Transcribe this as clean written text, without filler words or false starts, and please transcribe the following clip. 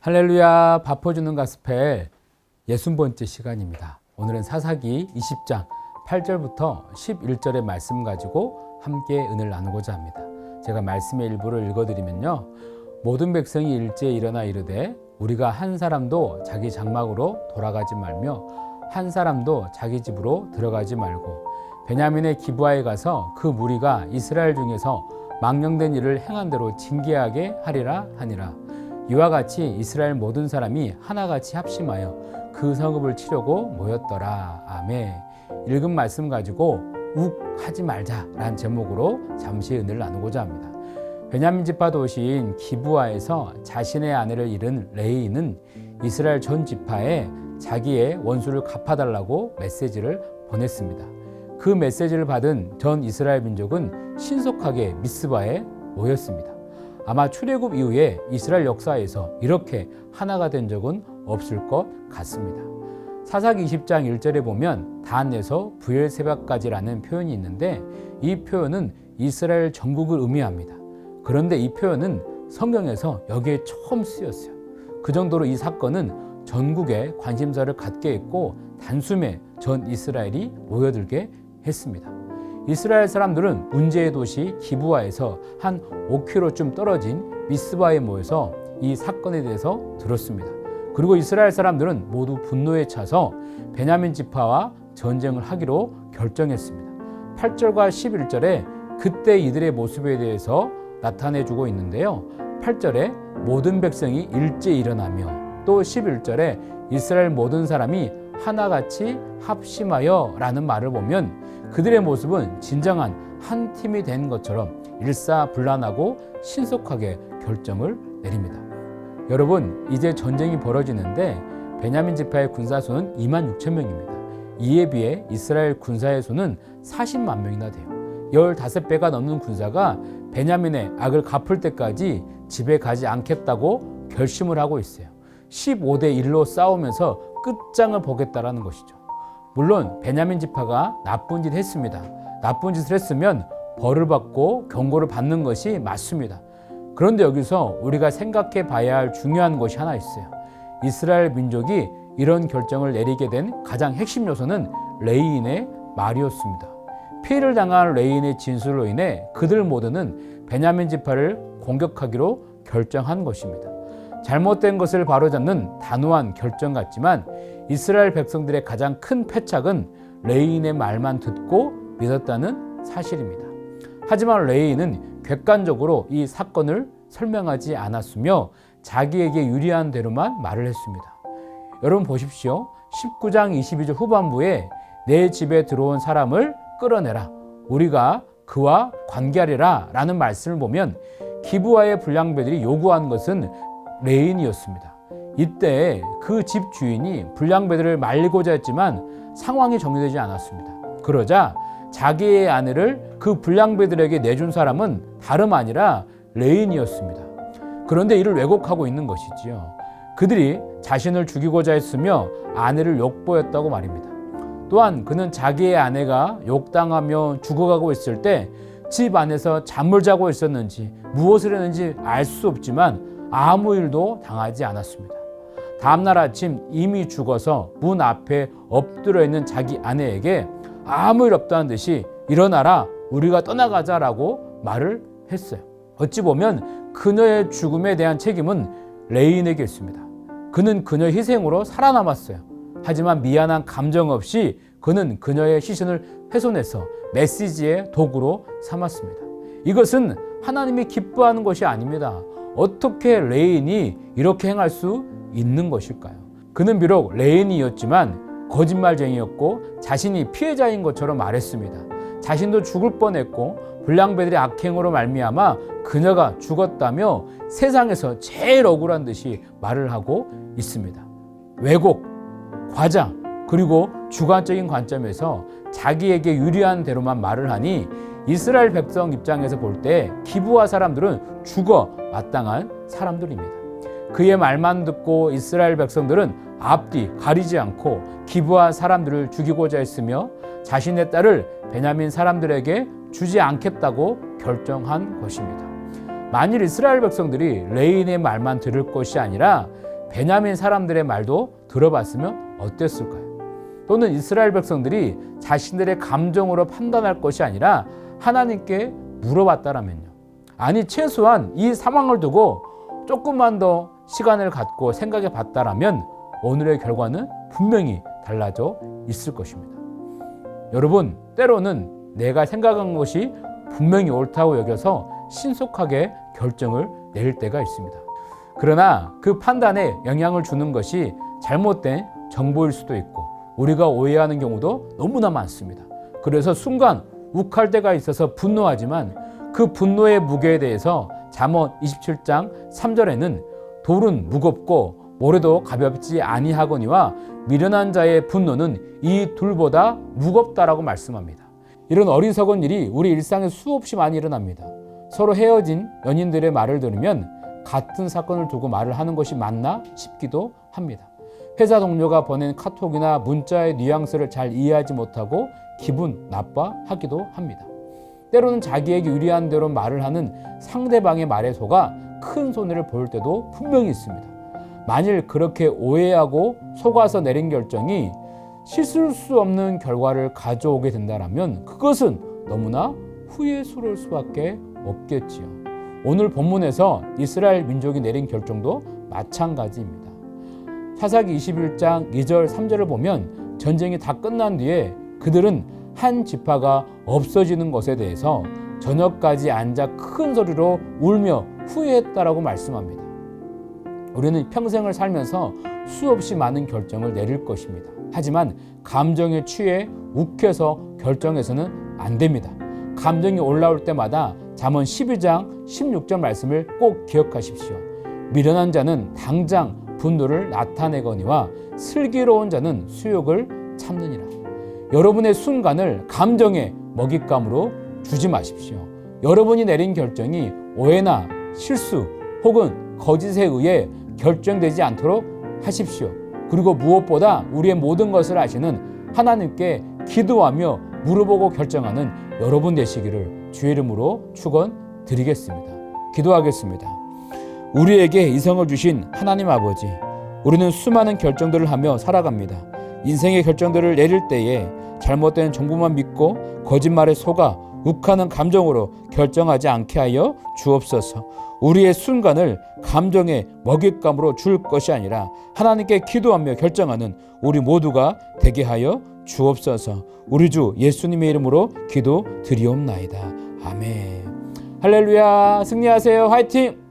할렐루야, 바퍼주는 가스펠 60번째 시간입니다. 오늘은 사사기 20장 8절부터 11절의 말씀 가지고 함께 은혜를 나누고자 합니다. 제가 말씀의 일부를 읽어드리면요. 모든 백성이 일제에 일어나 이르되 우리가 한 사람도 자기 장막으로 돌아가지 말며 한 사람도 자기 집으로 들어가지 말고 베냐민의 기브아에 가서 그 무리가 이스라엘 중에서 망령된 일을 행한 대로 징계하게 하리라 하니라. 이와 같이 이스라엘 모든 사람이 하나같이 합심하여 그 성읍을 치려고 모였더라. 아멘. 읽은 말씀 가지고 욱하지 말자라는 제목으로 잠시 은혜를 나누고자 합니다. 베냐민 지파 도시인 기브아에서 자신의 아내를 잃은 레이는 이스라엘 전 지파에 자기의 원수를 갚아달라고 메시지를 보냈습니다. 그 메시지를 받은 전 이스라엘 민족은 신속하게 미스바에 모였습니다. 아마 출애굽 이후에 이스라엘 역사에서 이렇게 하나가 된 적은 없을 것 같습니다. 사사기 20장 1절에 보면 단에서 부엘세바까지라는 표현이 있는데 이 표현은 이스라엘 전국을 의미합니다. 그런데 이 표현은 성경에서 여기에 처음 쓰였어요. 그 정도로 이 사건은 전국에 관심사를 갖게 했고 단숨에 전 이스라엘이 모여들게 했습니다. 이스라엘 사람들은 문제의 도시 기브아에서 한 5km쯤 떨어진 미스바에 모여서 이 사건에 대해서 들었습니다. 그리고 이스라엘 사람들은 모두 분노에 차서 베냐민 지파와 전쟁을 하기로 결정했습니다. 8절과 11절에 그때 이들의 모습에 대해서 나타내주고 있는데요. 8절에 모든 백성이 일제히 일어나며 또 11절에 이스라엘 모든 사람이 하나같이 합심하여 라는 말을 보면 그들의 모습은 진정한 한 팀이 된 것처럼 일사불란하고 신속하게 결정을 내립니다. 여러분, 이제 전쟁이 벌어지는데 베냐민 지파의 군사수는 26,000명입니다. 이에 비해 이스라엘 군사의 수는 40만 명이나 돼요. 15배가 넘는 군사가 베냐민의 악을 갚을 때까지 집에 가지 않겠다고 결심을 하고 있어요. 15대 1로 싸우면서 끝장을 보겠다라는 것이죠. 물론 베냐민 지파가 나쁜 짓을 했습니다. 나쁜 짓을 했으면 벌을 받고 경고를 받는 것이 맞습니다. 그런데 여기서 우리가 생각해 봐야 할 중요한 것이 하나 있어요. 이스라엘 민족이 이런 결정을 내리게 된 가장 핵심 요소는 레이인의 말이었습니다. 피해를 당한 레이인의 진술로 인해 그들 모두는 베냐민 지파를 공격하기로 결정한 것입니다. 잘못된 것을 바로잡는 단호한 결정 같지만 이스라엘 백성들의 가장 큰 패착은 레이인의 말만 듣고 믿었다는 사실입니다. 하지만 레이인은 객관적으로 이 사건을 설명하지 않았으며 자기에게 유리한 대로만 말을 했습니다. 여러분 보십시오. 19장 22절 후반부에 내 집에 들어온 사람을 끌어내라. 우리가 그와 관계하리라 라는 말씀을 보면 기브아의 불량배들이 요구한 것은 레인이었습니다. 이때 그 집 주인이 불량배들을 말리고자 했지만 상황이 정리되지 않았습니다. 그러자 자기의 아내를 그 불량배들에게 내준 사람은 다름 아니라 레인이었습니다. 그런데 이를 왜곡하고 있는 것이지요. 그들이 자신을 죽이고자 했으며 아내를 욕보였다고 말입니다. 또한 그는 자기의 아내가 욕당하며 죽어가고 있을 때 집 안에서 잠을 자고 있었는지 무엇을 했는지 알 수 없지만 아무 일도 당하지 않았습니다. 다음날 아침 이미 죽어서 문 앞에 엎드려 있는 자기 아내에게 아무 일 없다는 듯이 일어나라, 우리가 떠나가자라고 말을 했어요. 어찌 보면 그녀의 죽음에 대한 책임은 레인에게 있습니다. 그는 그녀의 희생으로 살아남았어요. 하지만 미안한 감정 없이 그는 그녀의 시신을 훼손해서 메시지의 도구로 삼았습니다. 이것은 하나님이 기뻐하는 것이 아닙니다. 어떻게 레인이 이렇게 행할 수 있는 것일까요? 그는 비록 레인이었지만 거짓말쟁이였고 자신이 피해자인 것처럼 말했습니다. 자신도 죽을 뻔했고 불량배들의 악행으로 말미암아 그녀가 죽었다며 세상에서 제일 억울한 듯이 말을 하고 있습니다. 왜곡, 과장, 그리고 주관적인 관점에서 자기에게 유리한 대로만 말을 하니 이스라엘 백성 입장에서 볼 때 기브아 사람들은 죽어 마땅한 사람들입니다. 그의 말만 듣고 이스라엘 백성들은 앞뒤 가리지 않고 기브아 사람들을 죽이고자 했으며 자신의 딸을 베냐민 사람들에게 주지 않겠다고 결정한 것입니다. 만일 이스라엘 백성들이 레인의 말만 들을 것이 아니라 베냐민 사람들의 말도 들어봤으면 어땠을까요? 또는 이스라엘 백성들이 자신들의 감정으로 판단할 것이 아니라 하나님께 물어봤다라면요. 아니 최소한 이 상황을 두고 조금만 더 시간을 갖고 생각해 봤다라면 오늘의 결과는 분명히 달라져 있을 것입니다. 여러분, 때로는 내가 생각한 것이 분명히 옳다고 여겨서 신속하게 결정을 내릴 때가 있습니다. 그러나 그 판단에 영향을 주는 것이 잘못된 정보일 수도 있고 우리가 오해하는 경우도 너무나 많습니다. 그래서 순간 욱할 때가 있어서 분노하지만 그 분노의 무게에 대해서 잠언 27장 3절에는 돌은 무겁고 모래도 가볍지 아니하거니와 미련한 자의 분노는 이 둘보다 무겁다라고 말씀합니다. 이런 어리석은 일이 우리 일상에 수없이 많이 일어납니다. 서로 헤어진 연인들의 말을 들으면 같은 사건을 두고 말을 하는 것이 맞나 싶기도 합니다. 회사 동료가 보낸 카톡이나 문자의 뉘앙스를 잘 이해하지 못하고 기분 나빠하기도 합니다. 때로는 자기에게 유리한 대로 말을 하는 상대방의 말에 속아 큰 손해를 볼 때도 분명히 있습니다. 만일 그렇게 오해하고 속아서 내린 결정이 씻을 수 없는 결과를 가져오게 된다면 그것은 너무나 후회스러울 수밖에 없겠지요. 오늘 본문에서 이스라엘 민족이 내린 결정도 마찬가지입니다. 사사기 21장 2절 3절을 보면 전쟁이 다 끝난 뒤에 그들은 한 지파가 없어지는 것에 대해서 저녁까지 앉아 큰 소리로 울며 후회했다라고 말씀합니다. 우리는 평생을 살면서 수없이 많은 결정을 내릴 것입니다. 하지만 감정에 취해 욱해서 결정해서는 안 됩니다. 감정이 올라올 때마다 잠언 12장 16절 말씀을 꼭 기억하십시오. 미련한 자는 당장 분노를 나타내거니와 슬기로운 자는 수욕을 참느니라. 여러분의 순간을 감정의 먹잇감으로 주지 마십시오. 여러분이 내린 결정이 오해나 실수 혹은 거짓에 의해 결정되지 않도록 하십시오. 그리고 무엇보다 우리의 모든 것을 아시는 하나님께 기도하며 물어보고 결정하는 여러분 되시기를 주의 이름으로 축원드리겠습니다. 기도하겠습니다. 우리에게 이성을 주신 하나님 아버지, 우리는 수많은 결정들을 하며 살아갑니다. 인생의 결정들을 내릴 때에 잘못된 정보만 믿고 거짓말에 속아 욱하는 감정으로 결정하지 않게 하여 주옵소서. 우리의 순간을 감정의 먹잇감으로 줄 것이 아니라 하나님께 기도하며 결정하는 우리 모두가 되게 하여 주옵소서. 우리 주 예수님의 이름으로 기도드리옵나이다. 아멘. 할렐루야. 승리하세요. 화이팅!